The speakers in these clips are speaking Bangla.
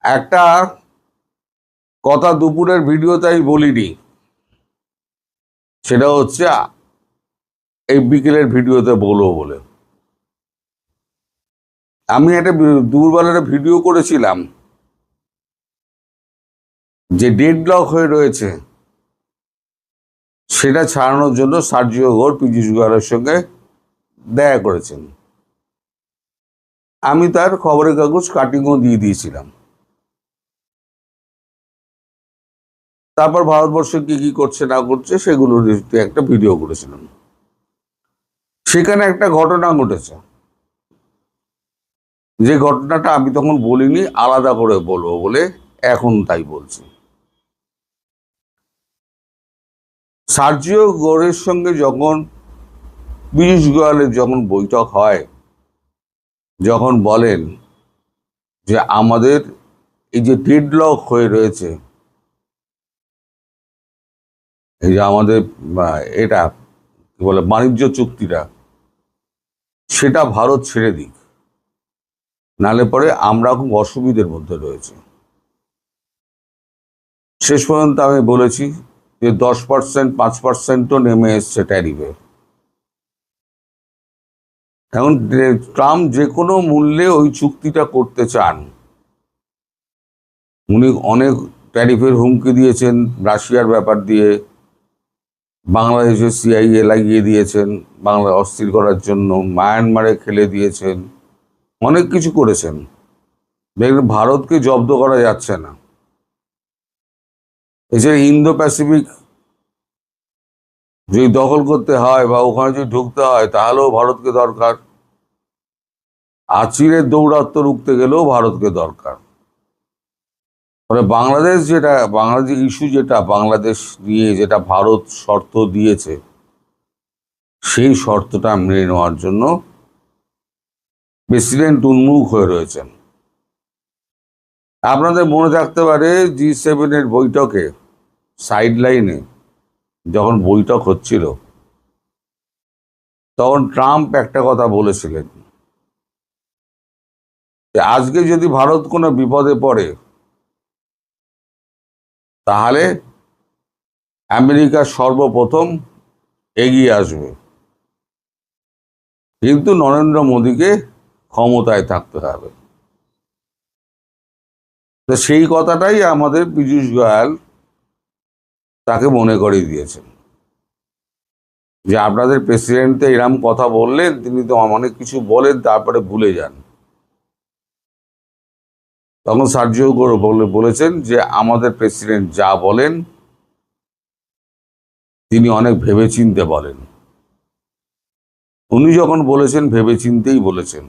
একটা কথা দুপুরের ভিডিওতে আমি বলিনি, সেটা হচ্ছে এই বিকেলের ভিডিওতে বলবো বলে। আমি একটা দুপুরবেলার ভিডিও করেছিলাম যে ডেডলক হয়ে রয়েছে, সেটা ছাড়ানোর জন্য সার্জিও ঘোষ পীযূষ গোয়েলের সঙ্গে দেখা করেছেন। আমি তার খবরের কাগজ কাটিংও দিয়ে দিয়েছিলাম। তারপর ভারতবর্ষে কি কি করছে না করছে সেগুলোর একটা ভিডিও করেছিলাম। সেখানে একটা ঘটনা ঘটেছে, যে ঘটনাটা আমি তখন বলিনি, আলাদা করে বলবো বলে এখন তাই বলছি। সার্জিও ঘোষের সঙ্গে যখন পীযূষ গোয়েলের যখন বৈঠক হয়, যখন বলেন যে আমাদের এই যে ডেডলক হয়ে রয়েছে, এই যে আমাদের এটা কি বলে বাণিজ্য চুক্তিটা, সেটা ভারত ছেড়ে দিক, নালে পরে আমরা খুব অসুবিধার মধ্যে রয়েছে। শেষ পর্যন্ত আমি বলেছি যে 10%, 5%ও নেমে এসছে ট্যারিফে। এখন ট্রাম্প যে কোনো মূল্যে ওই চুক্তিটা করতে চান। উনি অনেক ট্যারিফের হুমকি দিয়েছেন, রাশিয়ার ব্যাপার দিয়ে, বাংলাদেশে CIA লাগিয়ে দিয়েছেন বাংলা অস্থির করার জন্য, মায়ানমারে খেলে দিয়েছেন, অনেক কিছু করেছেন। দেখবেন ভারতকে জব্দ করা যাচ্ছে না। এছাড়া ইন্দো প্যাসিফিক যদি দখল করতে হয় বা ওখানে যদি ঢুকতে হয়, তাহলেও ভারতকে দরকার। আচিরের দৌরাত্ম্য রুখতে গেলেও ভারতকে দরকার। ফলে বাংলাদেশ ইস্যু যেটা বাংলাদেশ নিয়ে যেটা ভারত শর্ত দিয়েছে, সেই শর্তটা মেনে নেওয়ার জন্য প্রেসিডেন্ট উন্মুখ হয়ে রয়েছেন। আপনাদের মনে থাকতে পারে G7 বৈঠকে সাইড লাইনে যখন বৈঠক হচ্ছিল, তখন ট্রাম্প একটা কথা বলেছিলেন যে আজকে যদি ভারত কোনো বিপদে পড়ে, তাহলে আমেরিকা সর্বপ্রথম এগিয়ে আসবে, কিন্তু নরেন্দ্র মোদীকে ক্ষমতায় থাকতে হবে। তো সেই কথাটাই আমাদের পীযূষ গোয়েল তাকে মনে করিয়ে দিয়েছেন যে আপনাদের প্রেসিডেন্ট তো এরকম কথা বললেন, তিনি তো অনেক কিছু বলেন তারপরে ভুলে যান। তখন সার্জিও ঘোষ বলেছেন যে আমাদের প্রেসিডেন্ট যা বলেন তিনি অনেক ভেবেচিন্তে বলেন। উনি যখন বলেছেন ভেবেচিন্তেই বলেছেন।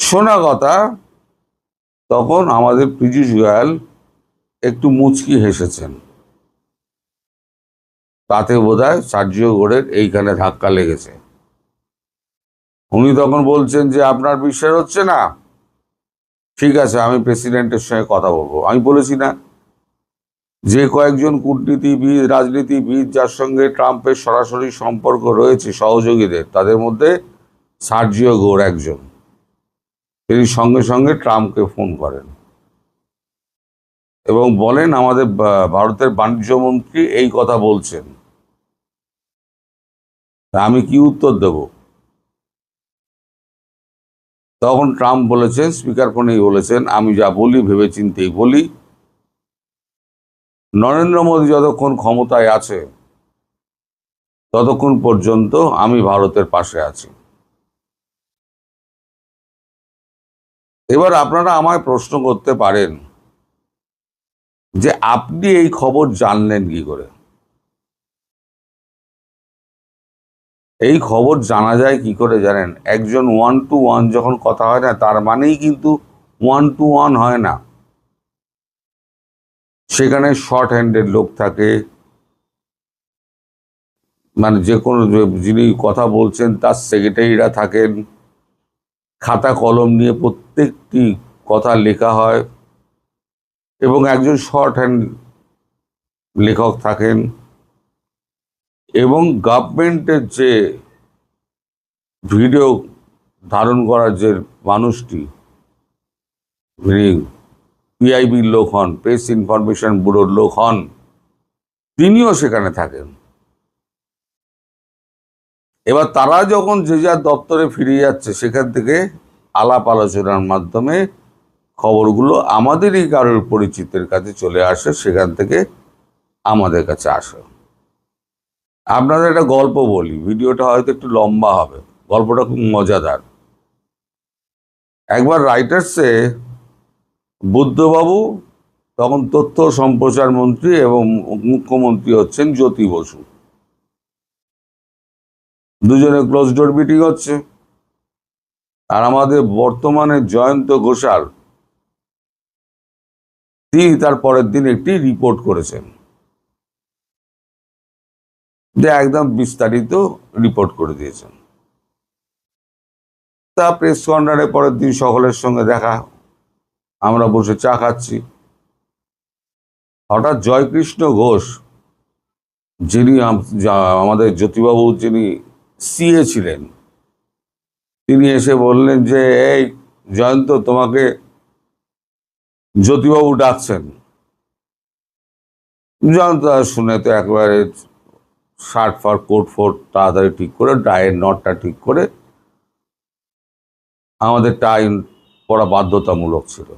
শোনা কথা, তখন আমাদের পীযূষ গোয়েল একটু মুচকি হেসেছেন। তাতে বোধহয় সার্জিও ঘোষের এইখানে ধাক্কা লেগেছে। উনি তখন বলছেন যে আপনার বিশ্বাস হচ্ছে না, ঠিক আছে আমি প্রেসিডেন্টের সঙ্গে কথা বলবো। আমি বলেছি না যে কয়েকজন কূটনীতিবিদ, রাজনীতিবিদ যার সঙ্গে ট্রাম্পের সরাসরি সম্পর্ক রয়েছে সহযোগীদের, তাদের মধ্যে সার্জিও ঘোষ একজন। তিনি সঙ্গে সঙ্গে ট্রাম্পকে ফোন করেন এবং বলেন আমাদের ভারতের বাণিজ্যমন্ত্রী এই কথা বলছেন, আমি কি উত্তর দেব? তখন ট্রাম্প বলেছেন, স্পিকার ফোনেই বলেছেন, আমি যা বলি ভেবেচিন্তেই বলি। নরেন্দ্র মোদী যতক্ষণ ক্ষমতায় আছে ততক্ষণ পর্যন্ত আমি ভারতের পাশে আছি। এবার আপনারা আমায় প্রশ্ন করতে পারেন যে আপনি এই খবর জানলেন কি করে? এই খবর জানা যায় কি করে জানেন? একজন 1-to-1 যখন কথা হয় না, তার মানেই কিন্তু 1-to-1 হয় না। সেখানে শর্ট হ্যান্ডের লোক থাকে, মানে যে কোনো যিনি কথা বলছেন তার সেক্রেটারিরা থাকেন, খাতা কলম নিয়ে প্রত্যেকটি কথা লেখা হয়, এবং একজন শর্ট হ্যান্ড লেখক থাকেন, এবং গভর্নমেন্টের যে ভিডিও ধারণ করার যে মানুষটি, পিআইবির লোক হন, প্রেস ইনফরমেশন ব্যুরোর লোক হন, তিনিও সেখানে থাকেন। এবার তারা যখন যে যার দপ্তরে ফিরে যাচ্ছে, সেখান থেকে আলাপ আলোচনার মাধ্যমে খবরগুলো আমাদেরই কারোর পরিচিতের কাছে চলে আসে, সেখান থেকে আমাদের কাছে আসে। আপনাদের একটা গল্প বলি, ভিডিওটা হয়তো একটু লম্বা হবে, গল্পটা খুব মজাদার। একবার রাইটার্সে বুদ্ধবাবু, তখন তথ্য সম্প্রচার মন্ত্রী এবং মুখ্যমন্ত্রী হচ্ছেন জ্যোতি বসু, দুজনে ক্লোজ ডোর মিটিং হচ্ছে। আর আমাদের বর্তমানে জয়ন্ত ঘোষাল, তিনি তার পরের দিন একটি রিপোর্ট করেছেন, যে একদম বিস্তারিত রিপোর্ট করে দিয়েছেন। তা প্রেস কর্নারে পরের দিন সকলের সঙ্গে দেখা, আমরা বসে চা খাচ্ছি। হঠাৎ জয়কৃষ্ণ ঘোষ, যিনি আমাদের জ্যোতিবাবু, যিনি সিএ ছিলেন, তিনি এসে বললেন যে, এই জয়ন্ত, তোমাকে জ্যোতিবাবু ডাকছেন। জয়ন্ত শুনে তো একেবারে শার্ট ফার কোট ফোট তাড়াতাড়ি ঠিক করে, টাইয়ের নটটা ঠিক করে, আমাদের টাই পরা বাধ্যতামূলক ছিল,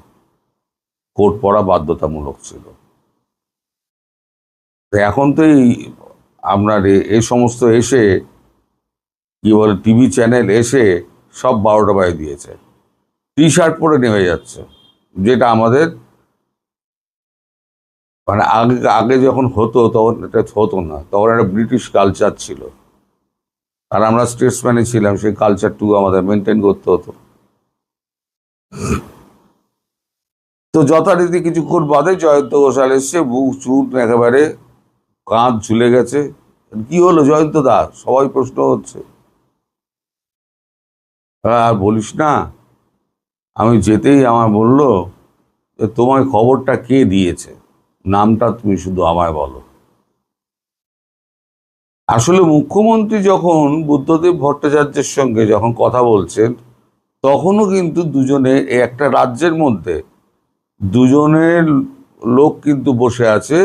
কোট পরা বাধ্যতামূলক ছিল। এখন তো এই আপনার এই সমস্ত এসে কি বলে, টিভি চ্যানেল এসে সব 12টা বাজে দিয়েছে, টি শার্ট পরে নেমে যাচ্ছে, যেটা আমাদের মানে আগে আগে যখন হতো তখন এটা হতো না, তখন একটা ব্রিটিশ কালচার ছিল, আর আমরা স্টেটসম্যানে ছিলাম, সেই কালচারটুকু আমাদের মেনটেন করতে হতো। তো যথারীতি কিছুক্ষণ বাদে জয়ন্ত ঘোষাল এসছে, বুক চুট একেবারে কাঁধ ঝুলে গেছে। কি হলো জয়ন্ত দা, সবাই প্রশ্ন হচ্ছে। আর বলিস না, আমি যেতেই আমার বললো যে, তোমায় খবরটা কে দিয়েছে, নামটা তুমি শুধু আমায় বলো। আসলে মুখ্যমন্ত্রী যখন বুদ্ধদেব ভট্টাচার্যের সঙ্গে যখন কথা বলছেন, তখনও কিন্তু দুজনে একটা রাজ্যের মধ্যে দুজনের লোক কিন্তু বসে আছে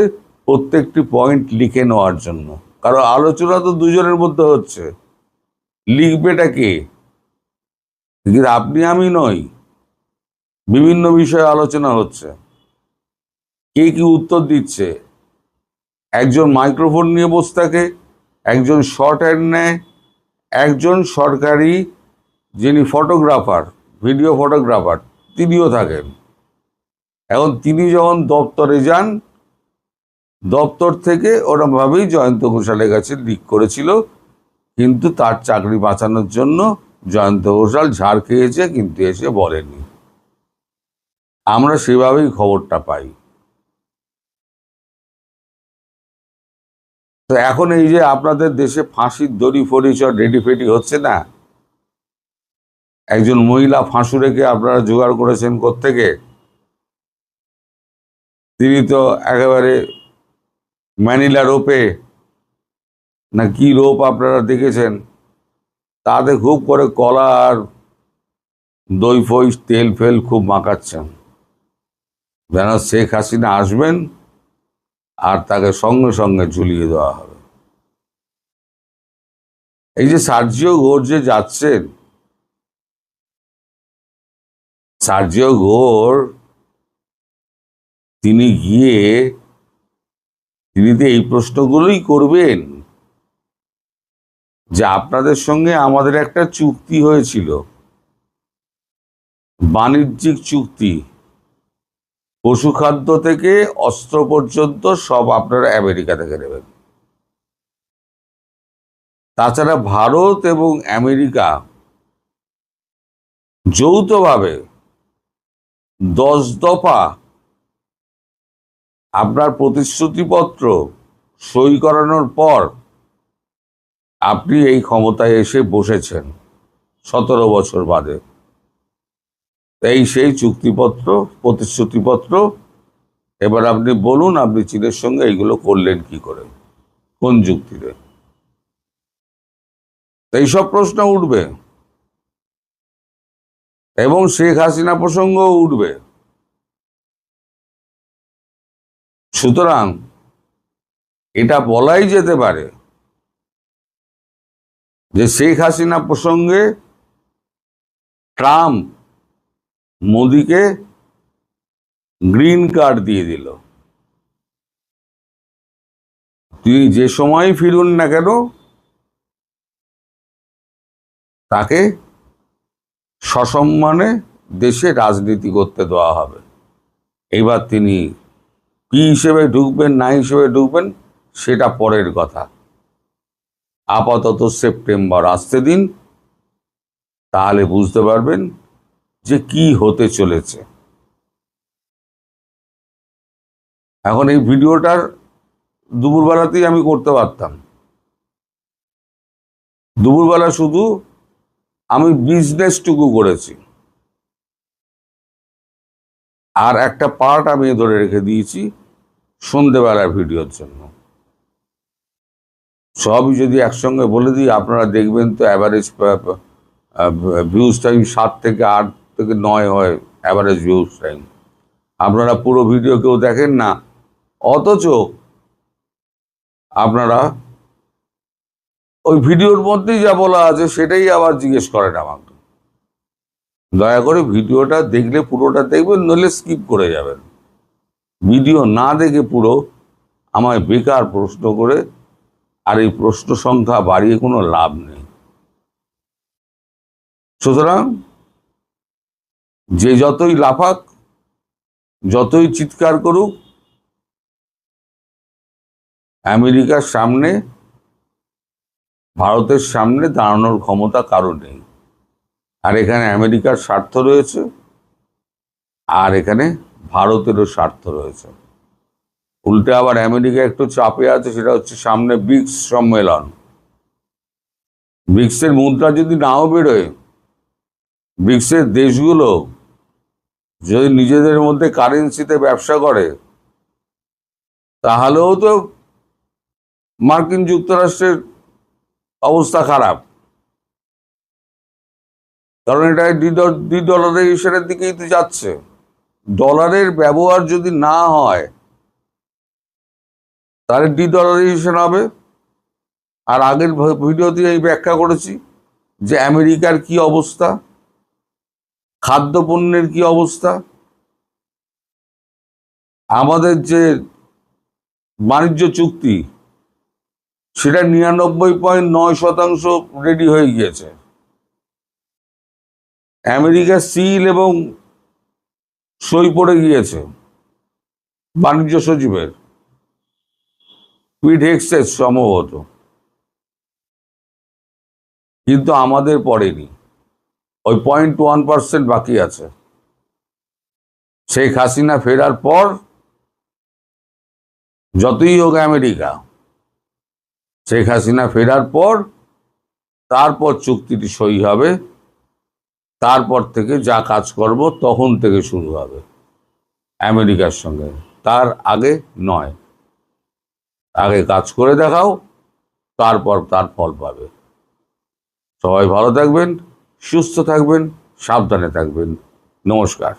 প্রত্যেকটি পয়েন্ট লিখে নেওয়ার জন্য, কারণ আলোচনা তো দুজনের মধ্যে হচ্ছে, লিখবেটা কে? কিন্তু আপনি আমি নই, বিভিন্ন বিষয়ে আলোচনা হচ্ছে, কে কি উত্তর দিচ্ছে। একজন মাইক্রোফোন নিয়ে বসে থাকে, একজন শর্ট হ্যান্ড নেয়, একজন সরকারি যিনি ফটোগ্রাফার, ভিডিও ফটোগ্রাফার, তিনিও থাকেন। এখন তিনি যখন দপ্তরে যান, দপ্তর থেকে ওরমভাবেই জয়ন্ত ঘোষালের কাছে লিক করেছিল, কিন্তু তার চাকরি বাঁচানোর জন্য জয়ন্ত ঘোষাল ঝাড় খেয়েছে, কিন্তু এসে বলেনি। আমরা সেভাবেই খবরটা পাই। তো এখন এই যে আপনাদের দেশে ফাঁসির দড়ি ফড়ি সব রেডি ফেডি হচ্ছে না, একজন মহিলা ফাঁসুরেকে আপনারা জোগাড় করেছেন কোত্থেকে? তিনি তো একেবারে ম্যানিলা রোপে না কি রোপ আপনারা দেখেছেন, তাতে খুব করে কলা আর দই ফই তেল ফেল খুব মাখাচ্ছেন, যেন শেখ হাসিনা আসবেন আর তাকে সঙ্গে সঙ্গে ঝুলিয়ে দেওয়া হবে। এই যে সার্জিও ঘোষ যে যাচ্ছেন, সার্জিও ঘোষ তিনি গিয়ে তিনি তো এই প্রশ্নগুলোই করবেন যে, আপনাদের সঙ্গে আমাদের একটা চুক্তি হয়েছিল, বাণিজ্যিক চুক্তি, পশুখাদ্য থেকে অস্ত্র পর্যন্ত সব আপনারা আমেরিকা থেকে নেবেন। তাছাড়া ভারত এবং আমেরিকা যৌথভাবে 10 দফা আপনার প্রতিশ্রুতিপত্র সই করানোর পর আপনি এই ক্ষমতায় এসে বসেছেন 17 বছর বাদে। এই সেই চুক্তিপত্র, প্রতিশ্রুতিপত্র। এবার আপনি বলুন, আপনি চীনের সঙ্গে এইগুলো করলেন কি করে, কোন যুক্তিতে? এইসব প্রশ্ন উঠবে এবং শেখ হাসিনা প্রসঙ্গও উঠবে। সুতরাং এটা বলাই যেতে পারে যে শেখ হাসিনা প্রসঙ্গে ট্রাম্প মোদিকে গ্রিন কার্ড দিয়ে দিল। তিনি যে সময় ফিরুন না কেন তাকে সসম্মানে দেশে রাজনীতি করতে দেওয়া হবে। এবার তিনি কি হিসেবে ঢুকবেন না হিসেবে ঢুকবেন সেটা পরের কথা। আপাতত সেপ্টেম্বর আসতে দিন, তাহলে বুঝতে পারবেন যে কি হতে চলেছে। এখন এই ভিডিওটার দুপুরবেলাতেই আমি করতে পারতাম। দুপুরবেলা শুধু আমি বিজনেসটুকু করেছি, আর একটা পার্ট আমি ধরে রেখে দিয়েছি সন্ধ্যেবেলার ভিডিওর জন্য। সবই যদি একসঙ্গে বলে দিই, আপনারা দেখবেন তো অ্যাভারেজ ভিউজ টাইম 7 থেকে 8 থেকে 9 হয় অ্যাভারেজ ভিউজ টাইম। আপনারা পুরো ভিডিও কেউ দেখেন না, অথচ আপনারা ওই ভিডিওর মধ্যেই যা বলা আছে সেটাই আবার জিজ্ঞেস করেন আমাকে। দয়া করে ভিডিওটা দেখলে পুরোটা দেখবেন, নইলে স্কিপ করে যাবেন। ভিডিও না দেখে পুরো আমায় বেকার প্রশ্ন করে আর এই প্রশ্ন সংখ্যা বাড়িয়ে কোনো লাভ নেই। সুতরাং যে যতই লাফাক, যতই চিৎকার করুক, আমেরিকার সামনে, ভারতের সামনে দাঁড়ানোর ক্ষমতা কারো নেই। আর এখানে আমেরিকার স্বার্থ রয়েছে, আর এখানে ভারতেরও স্বার্থ রয়েছে। উল্টে আবার আমেরিকা একটু চাপে আছে, সেটা হচ্ছে সামনে ব্রিক্স সম্মেলন। ব্রিক্সের মুদ্রা যদি নাও বেরোয়, ব্রিক্সের দেশগুলো যদি নিজেদের মধ্যে কারেন্সিতে ব্যবসা করে, তাহলেও তো মার্কিন যুক্তরাষ্ট্রের অবস্থা খারাপ। কারণ এটা ডলারাইজেশনের দিকেই তো যাচ্ছে। ডলারের ব্যবহার যদি না হয় তাহলে ডলারাইজেশন হবে। আর আগের ভিডিওতে আমি ব্যাখ্যা করেছি যে আমেরিকার কি অবস্থা, খাদ্যপণ্যের কি অবস্থা। আমাদের যে বাণিজ্য চুক্তি সেটা 99.9% রেডি হয়ে গিয়েছে। আমেরিকার সিল এবং সই পড়ে গিয়েছে বাণিজ্য সচিবের, পিট হেগসেস সম্ভবত, কিন্তু আমাদের পড়েনি। ওই 0.1% বাকি আছে। শেখ হাসিনা ফেরার পর যতই হোক আমেরিকা, শেখ হাসিনা ফেরার পর তারপর চুক্তিটি সই হবে। তারপর থেকে যা কাজ করব তখন থেকে শুরু হবে আমেরিকার সঙ্গে, তার আগে নয়। আগে কাজ করে দেখাও, তারপর তার ফল পাবে। সবাই ভালো থাকবেন, সুস্থ থাকবেন, সাবধানে থাকবেন। নমস্কার।